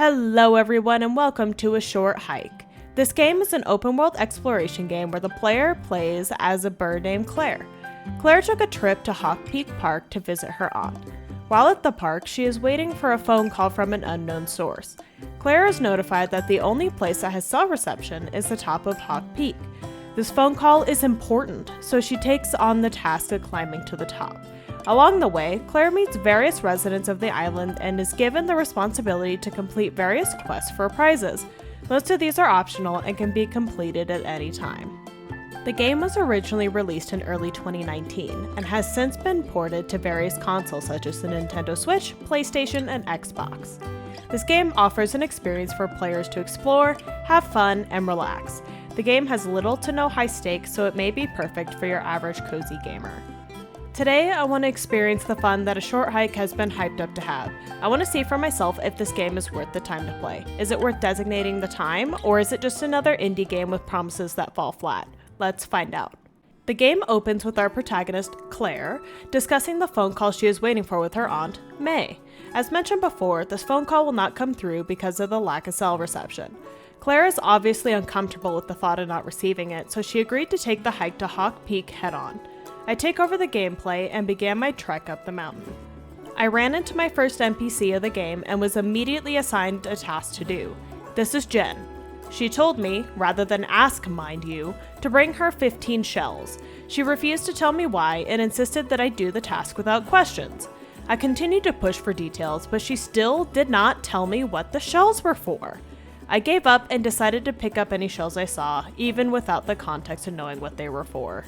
Hello everyone and welcome to A Short Hike. This game is an open world exploration game where the player plays as a bird named Claire. Claire took a trip to Hawk Peak Park to visit her aunt. While at the park, she is waiting for a phone call from an unknown source. Claire is notified that the only place that has cell reception is the top of Hawk Peak. This phone call is important, so she takes on the task of climbing to the top. Along the way, Claire meets various residents of the island and is given the responsibility to complete various quests for prizes. Most of these are optional and can be completed at any time. The game was originally released in early 2019 and has since been ported to various consoles such as the Nintendo Switch, PlayStation, and Xbox. This game offers an experience for players to explore, have fun, and relax. The game has little to no high stakes, so it may be perfect for your average cozy gamer. Today, I want to experience the fun that A Short Hike has been hyped up to have. I want to see for myself if this game is worth the time to play. Is it worth designating the time, or is it just another indie game with promises that fall flat? Let's find out. The game opens with our protagonist, Claire, discussing the phone call she is waiting for with her aunt, May. As mentioned before, this phone call will not come through because of the lack of cell reception. Claire is obviously uncomfortable with the thought of not receiving it, so she agreed to take the hike to Hawk Peak head-on. I take over the gameplay and began my trek up the mountain. I ran into my first NPC of the game and was immediately assigned a task to do. This is Jen. She told me, rather than ask, mind you, to bring her 15 shells. She refused to tell me why and insisted that I do the task without questions. I continued to push for details, but she still did not tell me what the shells were for. I gave up and decided to pick up any shells I saw, even without the context of knowing what they were for.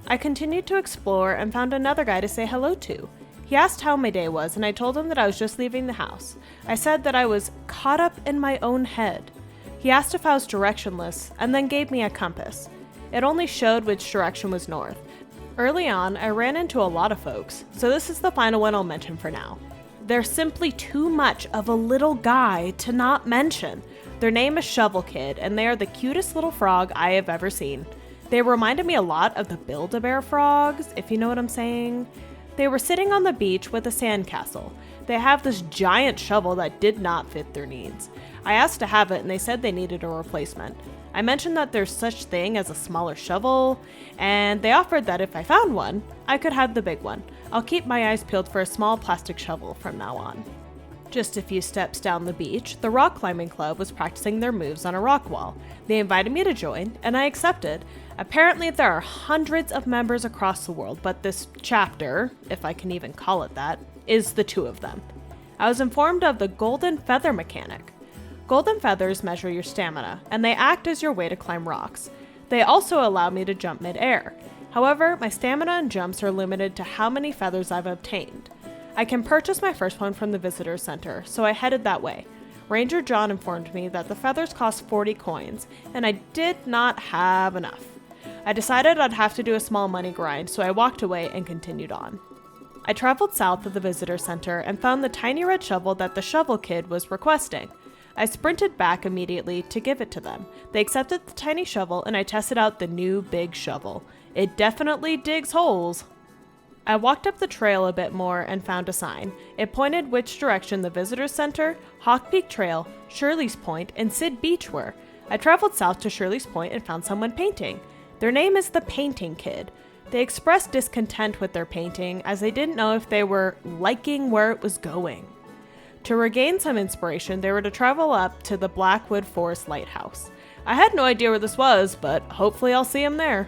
I continued to explore and found another guy to say hello to. He asked how my day was, and I told him that I was just leaving the house. I said that I was caught up in my own head. He asked if I was directionless, and then gave me a compass. It only showed which direction was north. Early on, I ran into a lot of folks, so this is the final one I'll mention for now. They're simply too much of a little guy to not mention. Their name is Shovel Kid, and they are the cutest little frog I have ever seen. They reminded me a lot of the Build-A-Bear frogs, if you know what I'm saying. They were sitting on the beach with a sandcastle. They have this giant shovel that did not fit their needs. I asked to have it and they said they needed a replacement. I mentioned that there's such thing as a smaller shovel, and they offered that if I found one, I could have the big one. I'll keep my eyes peeled for a small plastic shovel from now on. Just a few steps down the beach, the rock climbing club was practicing their moves on a rock wall. They invited me to join, and I accepted. Apparently there are hundreds of members across the world, but this chapter, if I can even call it that, is the two of them. I was informed of the golden feather mechanic. Golden feathers measure your stamina, and they act as your way to climb rocks. They also allow me to jump mid-air. However, my stamina and jumps are limited to how many feathers I've obtained. I can purchase my first one from the visitor center, so I headed that way. Ranger John informed me that the feathers cost 40 coins, and I did not have enough. I decided I'd have to do a small money grind, so I walked away and continued on. I traveled south of the visitor center and found the tiny red shovel that the Shovel Kid was requesting. I sprinted back immediately to give it to them. They accepted the tiny shovel and I tested out the new big shovel. It definitely digs holes. I walked up the trail a bit more and found a sign. It pointed which direction the visitor center, Hawk Peak Trail, Shirley's Point, and Sid Beach were. I traveled south to Shirley's Point and found someone painting. Their name is the Painting Kid. They expressed discontent with their painting as they didn't know if they were liking where it was going. To regain some inspiration, they were to travel up to the Blackwood Forest Lighthouse. I had no idea where this was, but hopefully I'll see him there.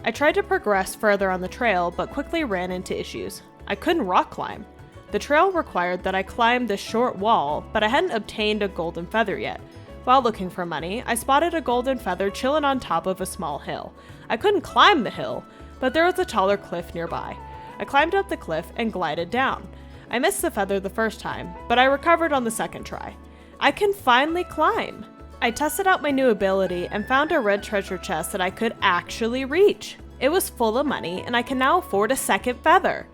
I tried to progress further on the trail, but quickly ran into issues. I couldn't rock climb. The trail required that I climb this short wall, but I hadn't obtained a golden feather yet. While looking for money, I spotted a golden feather chilling on top of a small hill. I couldn't climb the hill, but there was a taller cliff nearby. I climbed up the cliff and glided down. I missed the feather the first time, but I recovered on the second try. I can finally climb! I tested out my new ability and found a red treasure chest that I could actually reach. It was full of money and I can now afford a second feather.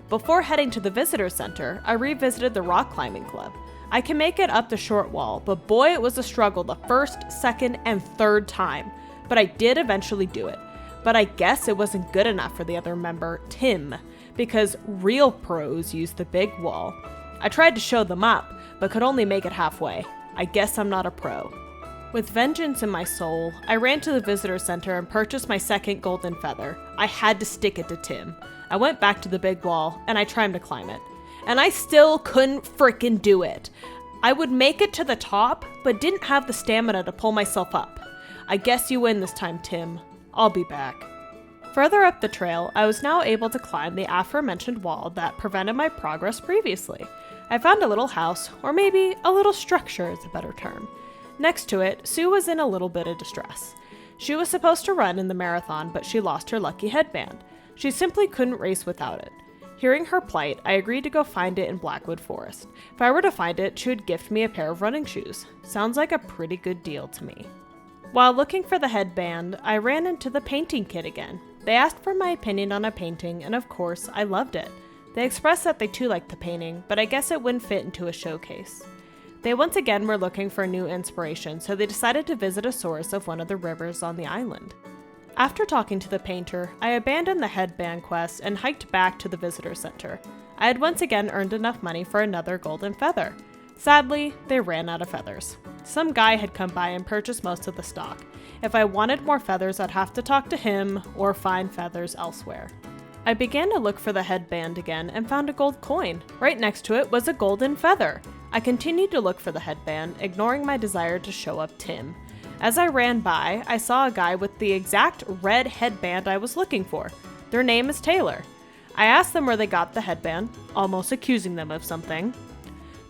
Before heading to the visitor center, I revisited the rock climbing club. I can make it up the short wall, but boy it was a struggle the first, second, and third time. But I did eventually do it. But I guess it wasn't good enough for the other member, Tim, because real pros use the big wall. I tried to show them up, but could only make it halfway. I guess I'm not a pro. With vengeance in my soul, I ran to the visitor center and purchased my second golden feather. I had to stick it to Tim. I went back to the big wall, and I tried to climb it. And I still couldn't frickin' do it. I would make it to the top, but didn't have the stamina to pull myself up. I guess you win this time, Tim. I'll be back. Further up the trail, I was now able to climb the aforementioned wall that prevented my progress previously. I found a little house, or maybe a little structure is a better term. Next to it, Sue was in a little bit of distress. She was supposed to run in the marathon, but she lost her lucky headband. She simply couldn't race without it. Hearing her plight, I agreed to go find it in Blackwood Forest. If I were to find it, she would gift me a pair of running shoes. Sounds like a pretty good deal to me. While looking for the headband, I ran into the painting kit again. They asked for my opinion on a painting, and of course, I loved it. They expressed that they too liked the painting, but I guess it wouldn't fit into a showcase. They once again were looking for new inspiration, so they decided to visit a source of one of the rivers on the island. After talking to the painter, I abandoned the headband quest and hiked back to the visitor center. I had once again earned enough money for another golden feather. Sadly, they ran out of feathers. Some guy had come by and purchased most of the stock. If I wanted more feathers, I'd have to talk to him or find feathers elsewhere. I began to look for the headband again and found a gold coin. Right next to it was a golden feather. I continued to look for the headband, ignoring my desire to show up Tim. As I ran by, I saw a guy with the exact red headband I was looking for. Their name is Taylor. I asked them where they got the headband, almost accusing them of something.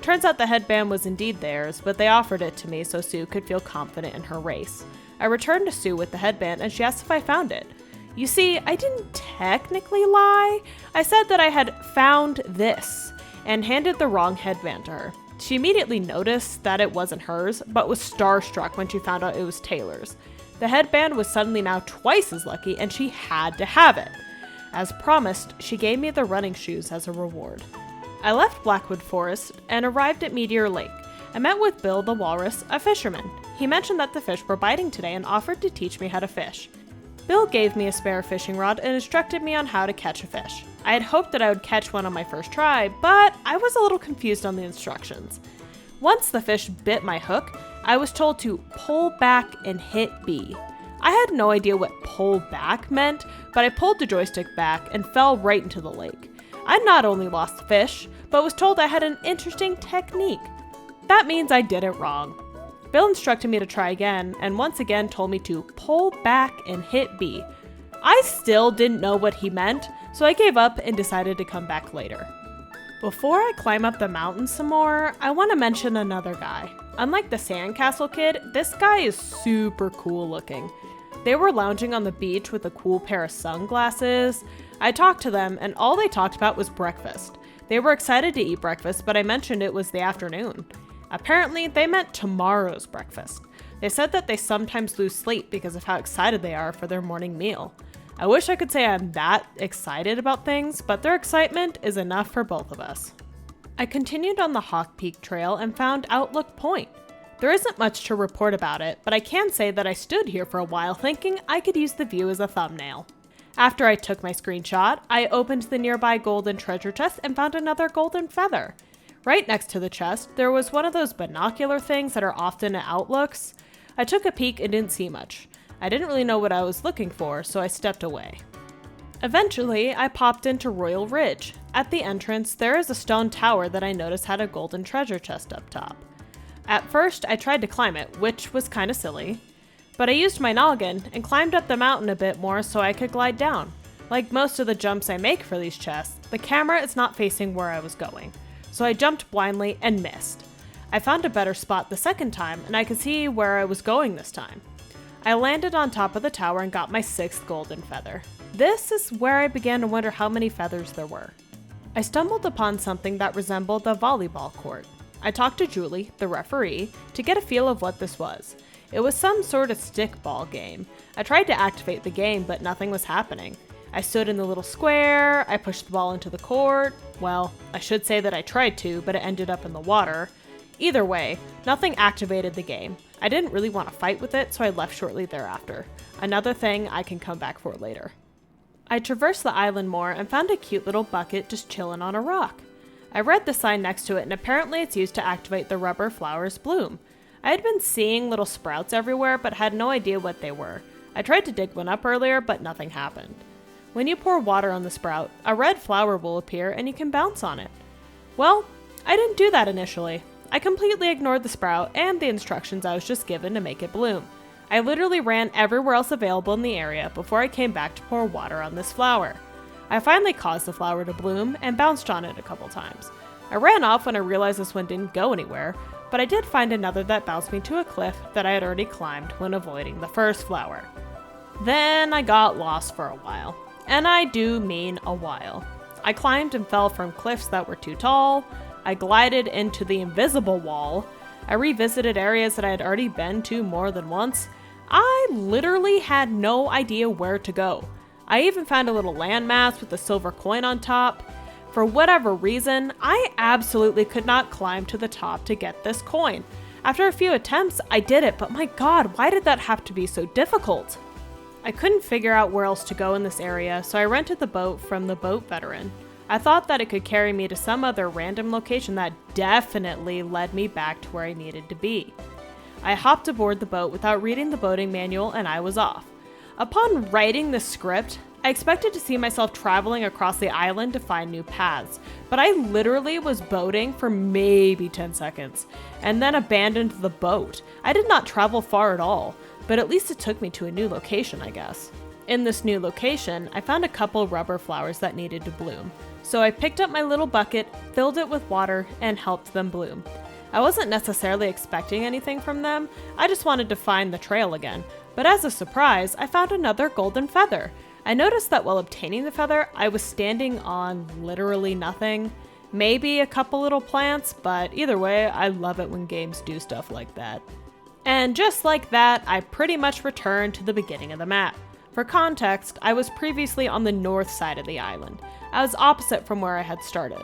Turns out the headband was indeed theirs, but they offered it to me so Sue could feel confident in her race. I returned to Sue with the headband and she asked if I found it. You see, I didn't technically lie. I said that I had found this and handed the wrong headband to her. She immediately noticed that it wasn't hers, but was starstruck when she found out it was Taylor's. The headband was suddenly now twice as lucky, and she had to have it. As promised, she gave me the running shoes as a reward. I left Blackwood Forest and arrived at Meteor Lake. I met with Bill the Walrus, a fisherman. He mentioned that the fish were biting today and offered to teach me how to fish. Bill gave me a spare fishing rod and instructed me on how to catch a fish. I had hoped that I would catch one on my first try, but I was a little confused on the instructions. Once the fish bit my hook, I was told to pull back and hit B. I had no idea what pull back meant, but I pulled the joystick back and fell right into the lake. I not only lost the fish, but was told I had an interesting technique. That means I did it wrong. Bill instructed me to try again, and once again told me to pull back and hit B. I still didn't know what he meant, so I gave up and decided to come back later. Before I climb up the mountain some more, I want to mention another guy. Unlike the sandcastle kid, this guy is super cool looking. They were lounging on the beach with a cool pair of sunglasses. I talked to them, and all they talked about was breakfast. They were excited to eat breakfast, but I mentioned it was the afternoon. Apparently, they meant tomorrow's breakfast. They said that they sometimes lose sleep because of how excited they are for their morning meal. I wish I could say I'm that excited about things, but their excitement is enough for both of us. I continued on the Hawk Peak Trail and found Outlook Point. There isn't much to report about it, but I can say that I stood here for a while thinking I could use the view as a thumbnail. After I took my screenshot, I opened the nearby golden treasure chest and found another golden feather. Right next to the chest, there was one of those binocular things that are often at Outlooks. I took a peek and didn't see much. I didn't really know what I was looking for, so I stepped away. Eventually, I popped into Royal Ridge. At the entrance, there is a stone tower that I noticed had a golden treasure chest up top. At first, I tried to climb it, which was kinda silly, but I used my noggin and climbed up the mountain a bit more so I could glide down. Like most of the jumps I make for these chests, the camera is not facing where I was going, so I jumped blindly and missed. I found a better spot the second time, and I could see where I was going this time. I landed on top of the tower and got my 6th golden feather. This is where I began to wonder how many feathers there were. I stumbled upon something that resembled a volleyball court. I talked to Julie, the referee, to get a feel of what this was. It was some sort of stickball game. I tried to activate the game, but nothing was happening. I stood in the little square, I pushed the ball into the court. Well, I should say that I tried to, but it ended up in the water. Either way, nothing activated the game. I didn't really want to fight with it, so I left shortly thereafter. Another thing I can come back for later. I traversed the island more and found a cute little bucket just chilling on a rock. I read the sign next to it, and apparently it's used to activate the rubber flower's bloom. I had been seeing little sprouts everywhere, but had no idea what they were. I tried to dig one up earlier, but nothing happened. When you pour water on the sprout, a red flower will appear and you can bounce on it. Well, I didn't do that initially. I completely ignored the sprout and the instructions I was just given to make it bloom. I literally ran everywhere else available in the area before I came back to pour water on this flower. I finally caused the flower to bloom and bounced on it a couple times. I ran off when I realized this one didn't go anywhere, but I did find another that bounced me to a cliff that I had already climbed when avoiding the first flower. Then I got lost for a while. And I do mean a while. I climbed and fell from cliffs that were too tall. I glided into the invisible wall. I revisited areas that I had already been to more than once. I literally had no idea where to go. I even found a little landmass with a silver coin on top. For whatever reason, I absolutely could not climb to the top to get this coin. After a few attempts, I did it, but my god, why did that have to be so difficult? I couldn't figure out where else to go in this area, so I rented the boat from the boat veteran. I thought that it could carry me to some other random location that definitely led me back to where I needed to be. I hopped aboard the boat without reading the boating manual and I was off. Upon writing the script, I expected to see myself traveling across the island to find new paths, but I literally was boating for maybe 10 seconds, and then abandoned the boat. I did not travel far at all, but at least it took me to a new location, I guess. In this new location, I found a couple rubber flowers that needed to bloom, so I picked up my little bucket, filled it with water, and helped them bloom. I wasn't necessarily expecting anything from them, I just wanted to find the trail again, but as a surprise, I found another golden feather. I noticed that while obtaining the feather, I was standing on literally nothing. Maybe a couple little plants, but either way, I love it when games do stuff like that. And just like that, I pretty much returned to the beginning of the map. For context, I was previously on the north side of the island. I was opposite from where I had started.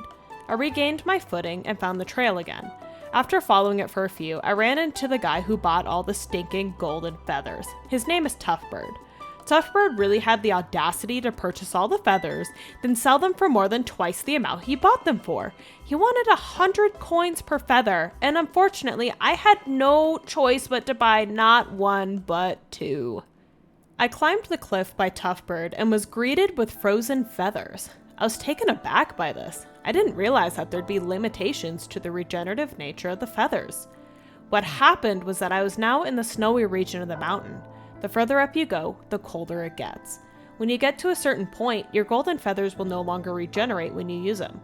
I regained my footing and found the trail again. After following it for a few, I ran into the guy who bought all the stinking golden feathers. His name is Toughbird. Toughbird really had the audacity to purchase all the feathers, then sell them for more than twice the amount he bought them for. He wanted 100 coins per feather, and unfortunately, I had no choice but to buy not one, but two. I climbed the cliff by Toughbird and was greeted with frozen feathers. I was taken aback by this. I didn't realize that there'd be limitations to the regenerative nature of the feathers. What happened was that I was now in the snowy region of the mountain. The further up you go, the colder it gets. When you get to a certain point, your golden feathers will no longer regenerate when you use them.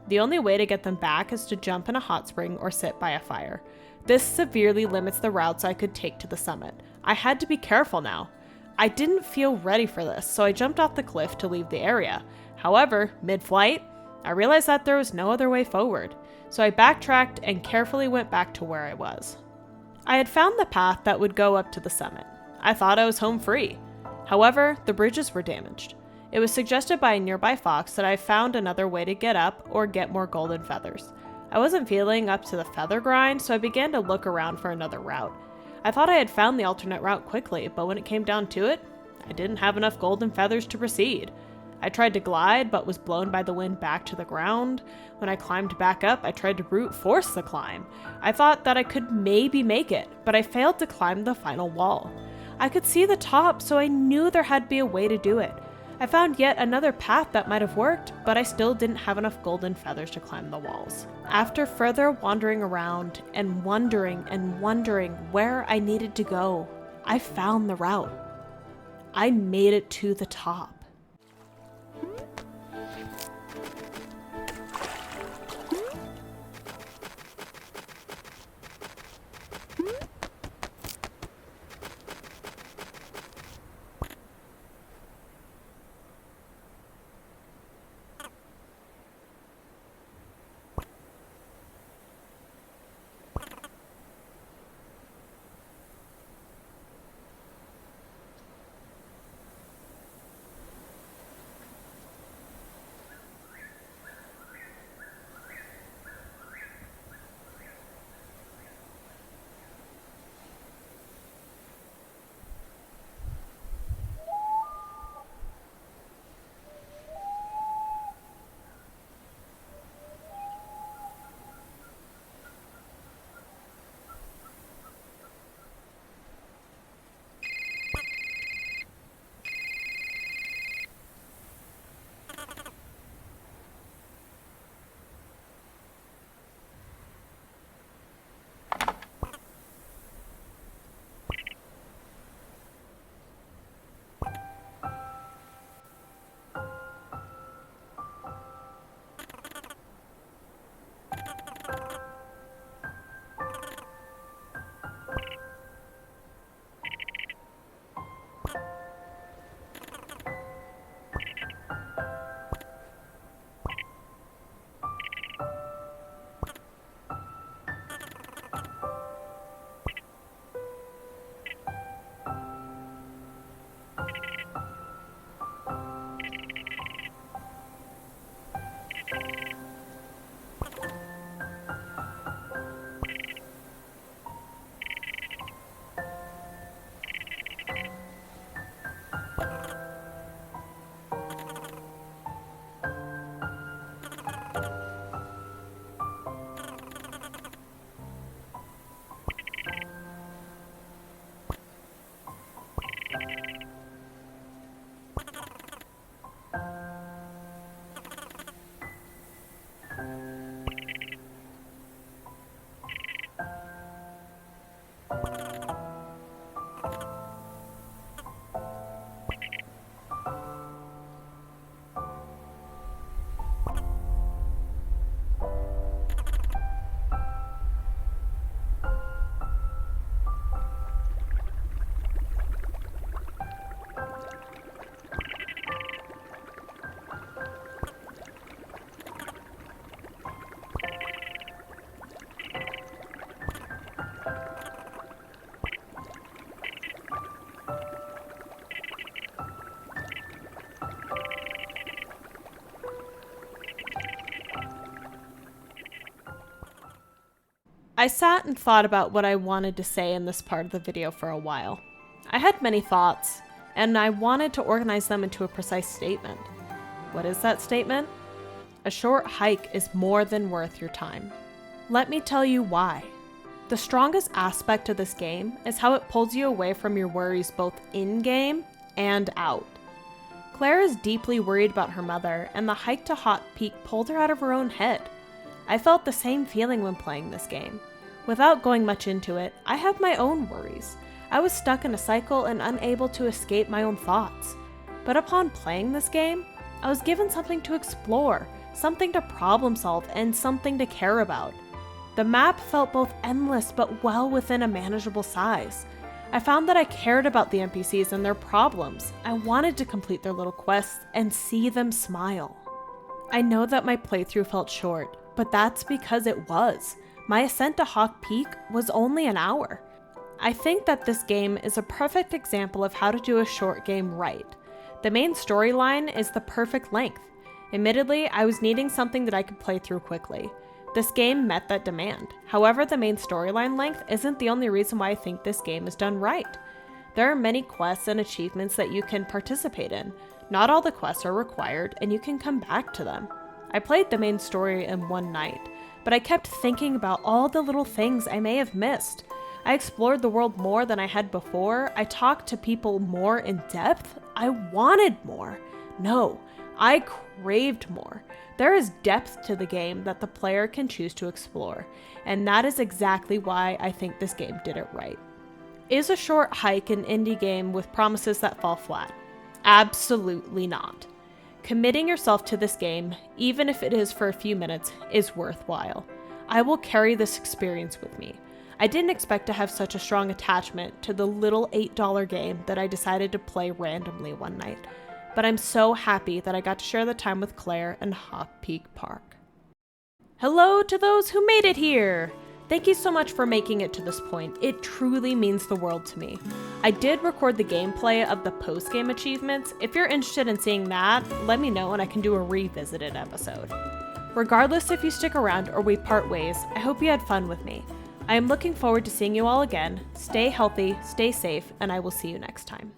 The only way to get them back is to jump in a hot spring or sit by a fire. This severely limits the routes I could take to the summit. I had to be careful now. I didn't feel ready for this, so I jumped off the cliff to leave the area. However, mid-flight, I realized that there was no other way forward, so I backtracked and carefully went back to where I was. I had found the path that would go up to the summit. I thought I was home free. However, the bridges were damaged. It was suggested by a nearby fox that I found another way to get up or get more golden feathers. I wasn't feeling up to the feather grind, so I began to look around for another route. I thought I had found the alternate route quickly, but when it came down to it, I didn't have enough golden feathers to proceed. I tried to glide, but was blown by the wind back to the ground. When I climbed back up, I tried to brute force the climb. I thought that I could maybe make it, but I failed to climb the final wall. I could see the top, so I knew there had to be a way to do it. I found yet another path that might have worked, but I still didn't have enough golden feathers to climb the walls. After further wandering around and wondering where I needed to go, I found the route. I made it to the top. I sat and thought about what I wanted to say in this part of the video for a while. I had many thoughts, and I wanted to organize them into a precise statement. What is that statement? A short hike is more than worth your time. Let me tell you why. The strongest aspect of this game is how it pulls you away from your worries both in-game and out. Claire is deeply worried about her mother, and the hike to Hot Peak pulled her out of her own head. I felt the same feeling when playing this game. Without going much into it, I have my own worries. I was stuck in a cycle and unable to escape my own thoughts. But upon playing this game, I was given something to explore, something to problem solve, and something to care about. The map felt both endless but well within a manageable size. I found that I cared about the NPCs and their problems. I wanted to complete their little quests and see them smile. I know that my playthrough felt short, but that's because it was. My ascent to Hawk Peak was only an hour. I think that this game is a perfect example of how to do a short game right. The main storyline is the perfect length. Admittedly, I was needing something that I could play through quickly. This game met that demand. However, the main storyline length isn't the only reason why I think this game is done right. There are many quests and achievements that you can participate in. Not all the quests are required, and you can come back to them. I played the main story in one night, but I kept thinking about all the little things I may have missed. I explored the world more than I had before. I talked to people more in depth. I wanted more. No, I craved more. There is depth to the game that the player can choose to explore, and that is exactly why I think this game did it right. Is a short hike an indie game with promises that fall flat? Absolutely not. Committing yourself to this game, even if it is for a few minutes, is worthwhile. I will carry this experience with me. I didn't expect to have such a strong attachment to the little $8 game that I decided to play randomly one night, but I'm so happy that I got to share the time with Claire and Hawk Peak Park. Hello to those who made it here! Thank you so much for making it to this point. It truly means the world to me. I did record the gameplay of the post-game achievements. If you're interested in seeing that, let me know and I can do a revisited episode. Regardless if you stick around or we part ways, I hope you had fun with me. I am looking forward to seeing you all again. Stay healthy, stay safe, and I will see you next time.